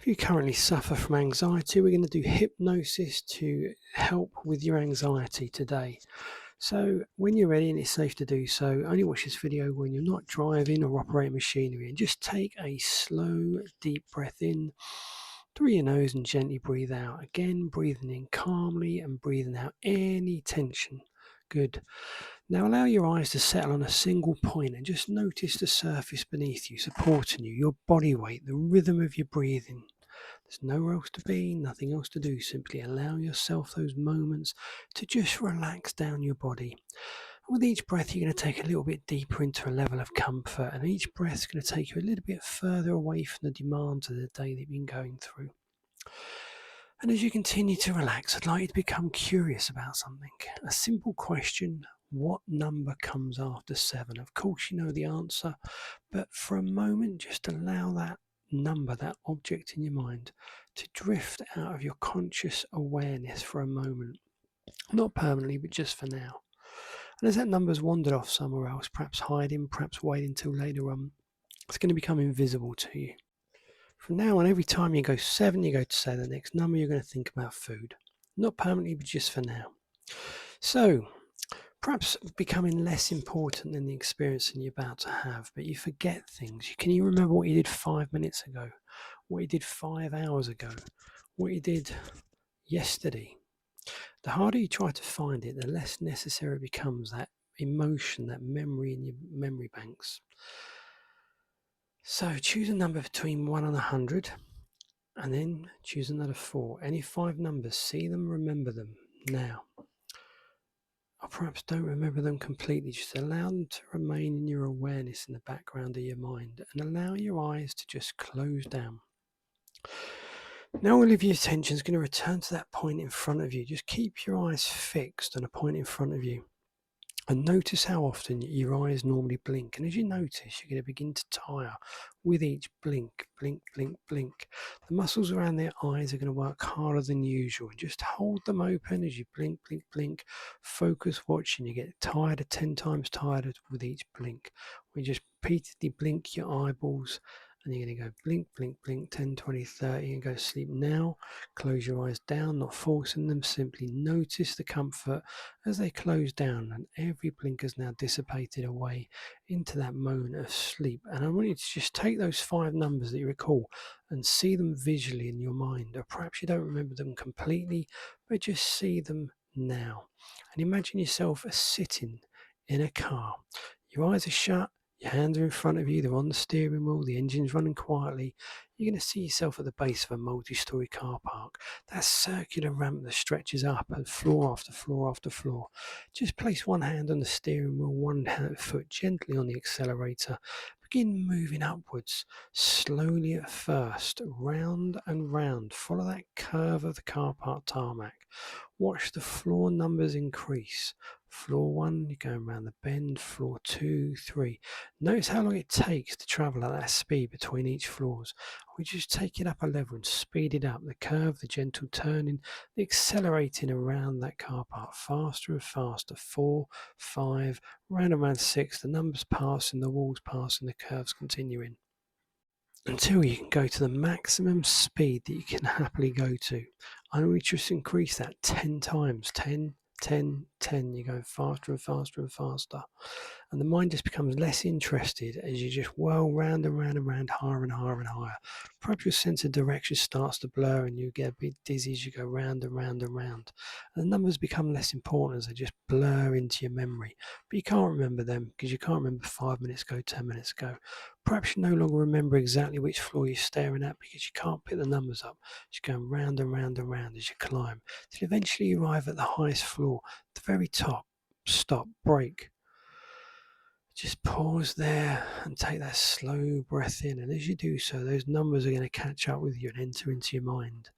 If you currently suffer from anxiety, we're going to do hypnosis to help with your anxiety today. So, when you're ready and it's safe to do so, only watch this video when you're not driving or operating machinery, and just take a slow, deep breath in through your nose and gently breathe out. Again, breathing in calmly and breathing out any tension. Good. Now allow your eyes to settle on a single point and just notice the surface beneath you, supporting you, your body weight, the rhythm of your breathing. There's nowhere else to be, nothing else to do. Simply allow yourself those moments to just relax down your body. With each breath, you're going to take a little bit deeper into a level of comfort, and each breath is going to take you a little bit further away from the demands of the day that you've been going through. And as you continue to relax, I'd like you to become curious about something. A simple question: what number comes after 7? Of course, you know the answer, but for a moment, just allow that number, that object in your mind, to drift out of your conscious awareness for a moment. Not permanently, but just for now. And as that number's wandered off somewhere else, perhaps hiding, perhaps waiting till later on, it's going to become invisible to you. From now on, every time you go 7, you go to say the next number, you're going to think about food. Not permanently, but just for now. So, perhaps becoming less important than the experience that you're about to have, but you forget things. Can you remember what you did 5 minutes ago? What you did 5 hours ago? What you did yesterday? The harder you try to find it, the less necessary it becomes, that emotion, that memory in your memory banks. So choose a number between 1 and 100, and then choose another 4. Any 5 numbers, see them, remember them now. Or perhaps don't remember them completely, just allow them to remain in your awareness in the background of your mind, and allow your eyes to just close down. Now all of your attention is going to return to that point in front of you. Just keep your eyes fixed on a point in front of you. And notice how often your eyes normally blink. And as you notice, you're going to begin to tire with each blink, blink, blink, blink. The muscles around their eyes are going to work harder than usual. And just hold them open as you blink, blink, blink. Focus watching. You get tired, 10 times tired with each blink. We just repeatedly blink your eyeballs. And you're going to go blink, blink, blink, 10, 20, 30, and go to sleep now. Close your eyes down, not forcing them. Simply notice the comfort as they close down, and every blink has now dissipated away into that moment of sleep. And I want you to just take those 5 numbers that you recall and see them visually in your mind, or perhaps you don't remember them completely, but just see them now. And imagine yourself sitting in a car. Your eyes are shut. Your hands are in front of you, they're on the steering wheel, the engine's running quietly. You're going to see yourself at the base of a multi-storey car park. That circular ramp that stretches up and floor after floor after floor. Just place one hand on the steering wheel, one foot gently on the accelerator. Begin moving upwards, slowly at first, round and round. Follow that curve of the car park tarmac. Watch the floor numbers increase. Floor 1, you're going around the bend. Floor 2, 3. Notice how long it takes to travel at that speed between each floors. We just take it up a level and speed it up. The curve, the gentle turning, the accelerating around that car park, faster and faster. 4, 5, round and round 6. The numbers passing, the walls passing, the curves continuing, until you can go to the maximum speed that you can happily go to. And we just increase that 10 times. 10, 10, 10. You're going faster and faster and faster. And the mind just becomes less interested as you just whirl round and round and round, higher and higher and higher. Perhaps your sense of direction starts to blur and you get a bit dizzy as you go round and round and round. And the numbers become less important as they just blur into your memory. But you can't remember them because you can't remember 5 minutes ago, 10 minutes ago. Perhaps you no longer remember exactly which floor you're staring at because you can't pick the numbers up. You're going round and round and round as you climb, till eventually you arrive at the highest floor, the very top. Stop, break. Just pause there and take that slow breath in. And as you do so, those numbers are going to catch up with you and enter into your mind.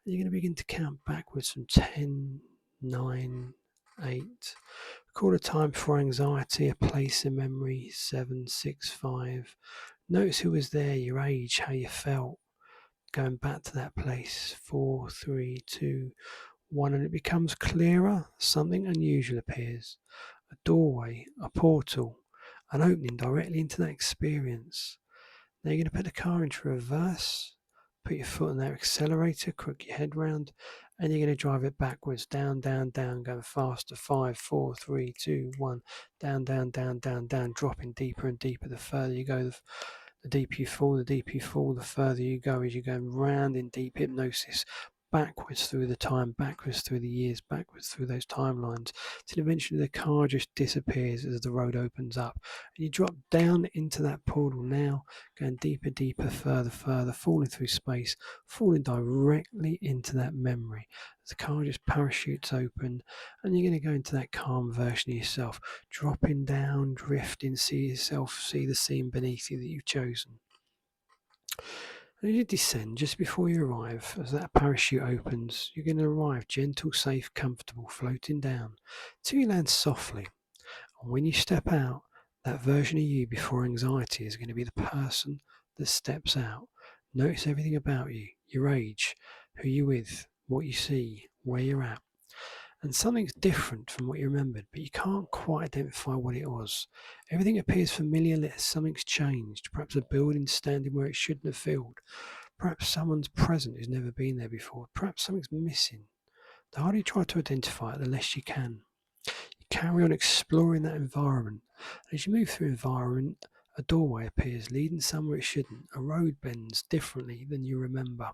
And you're going to begin to count backwards from 10, 9, 8. Call a time for anxiety, a place in memory, 7, 6, 5. Notice who was there, your age, how you felt. Going back to that place, 4, 3, 2, 1. And it becomes clearer. Something unusual appears. A doorway, a portal, an opening directly into that experience. Now you're going to put the car into reverse, Put your foot on that accelerator, crook your head round, and you're going to drive it backwards, down, down, down, going faster. 5, 4, 3, 2, 1. Down, down, down, down, down, dropping deeper and deeper. The further you go, the deeper you fall, the further you go as you're going round in deep hypnosis, backwards through the time, backwards through the years, backwards through those timelines, till eventually the car just disappears as the road opens up. And you drop down into that portal now, going deeper, deeper, further, further, falling through space, falling directly into that memory. As the car just parachutes open, and you're going to go into that calm version of yourself, dropping down, drifting, see yourself, see the scene beneath you that you've chosen. And as you descend, just before you arrive, as that parachute opens, you're going to arrive gentle, safe, comfortable, floating down, till you land softly. And when you step out, that version of you before anxiety is going to be the person that steps out. Notice everything about you, your age, who you're with, what you see, where you're at. And something's different from what you remembered, but you can't quite identify what it was. Everything appears familiar, yet something's changed. Perhaps a building standing where it shouldn't have filled. Perhaps someone's present who's never been there before. Perhaps something's missing. The harder you try to identify it, the less you can. You carry on exploring that environment. As you move through environment, a doorway appears, leading somewhere it shouldn't. A road bends differently than you remember.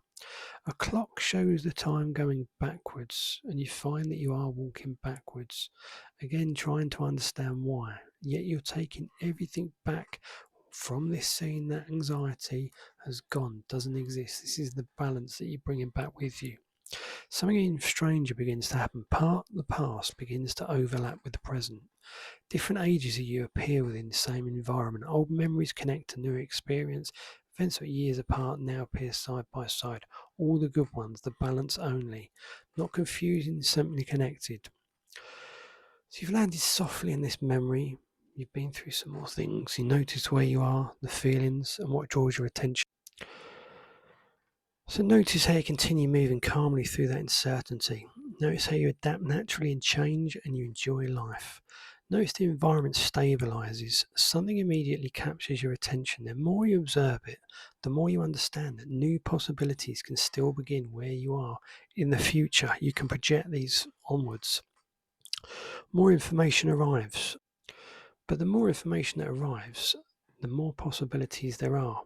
A clock shows the time going backwards, and you find that you are walking backwards. Again, trying to understand why. Yet you're taking everything back from this scene. That anxiety has gone, doesn't exist. This is the balance that you're bringing back with you. Something even stranger begins to happen. Part of the past begins to overlap with the present. Different ages of you appear within the same environment. Old memories connect to new experience. Events that were years apart now appear side by side. All the good ones, the balance only. Not confusing, simply connected. So you've landed softly in this memory. You've been through some more things. You notice where you are, the feelings, and what draws your attention. So notice how you continue moving calmly through that uncertainty. Notice how you adapt naturally and change, and you enjoy life. Notice the environment stabilizes. Something immediately captures your attention. The more you observe it, the more you understand that new possibilities can still begin where you are in the future. You can project these onwards. More information arrives. But the more information that arrives, the more possibilities there are.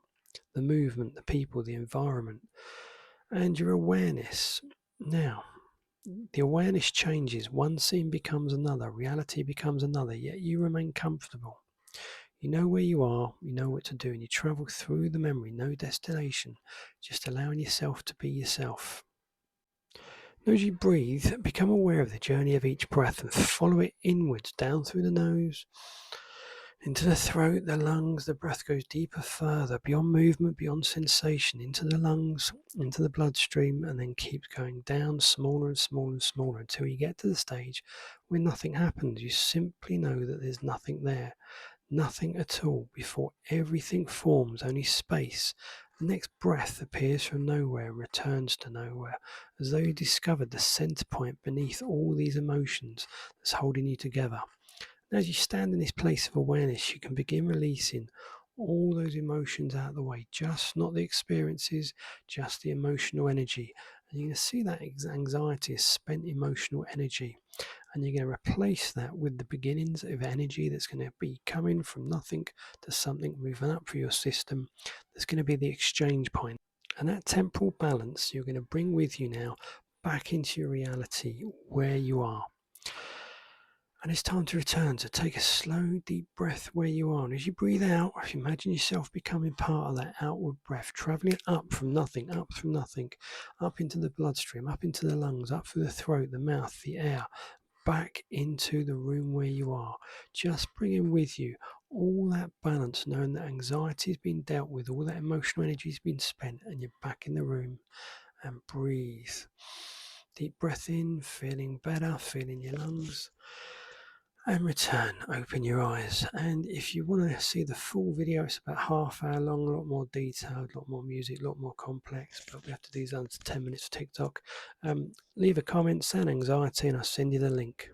The movement, the people, the environment, and your awareness. Now, the awareness changes. One scene becomes another, reality becomes another, yet you remain comfortable. You know where you are, you know what to do, and you travel through the memory, no destination, just allowing yourself to be yourself. As you breathe, become aware of the journey of each breath and follow it inwards, down through the nose, into the throat, the lungs. The breath goes deeper, further, beyond movement, beyond sensation, into the lungs, into the bloodstream, and then keeps going down, smaller and smaller and smaller, until you get to the stage where nothing happens. You simply know that there's nothing there, nothing at all, before everything forms, only space. The next breath appears from nowhere and returns to nowhere, as though you discovered the center point beneath all these emotions that's holding you together. As you stand in this place of awareness, you can begin releasing all those emotions out of the way, just not the experiences, just the emotional energy. And you're going to see that anxiety as spent emotional energy. And you're going to replace that with the beginnings of energy that's going to be coming from nothing to something, moving up through your system. That's going to be the exchange point. And that temporal balance you're going to bring with you now back into your reality where you are. And it's time to return. So take a slow, deep breath where you are. And as you breathe out, imagine yourself becoming part of that outward breath, traveling up from nothing, up into the bloodstream, up into the lungs, up through the throat, the mouth, the air, back into the room where you are. Just bringing with you all that balance, knowing that anxiety has been dealt with, all that emotional energy has been spent, and you're back in the room. And breathe. Deep breath in, feeling better, feeling your lungs. And return, open your eyes. And if you want to see the full video, it's about half hour long, a lot more detailed, a lot more music, a lot more complex, but we have to do these under 10 minutes for TikTok. Leave a comment, say anxiety, and I'll send you the link.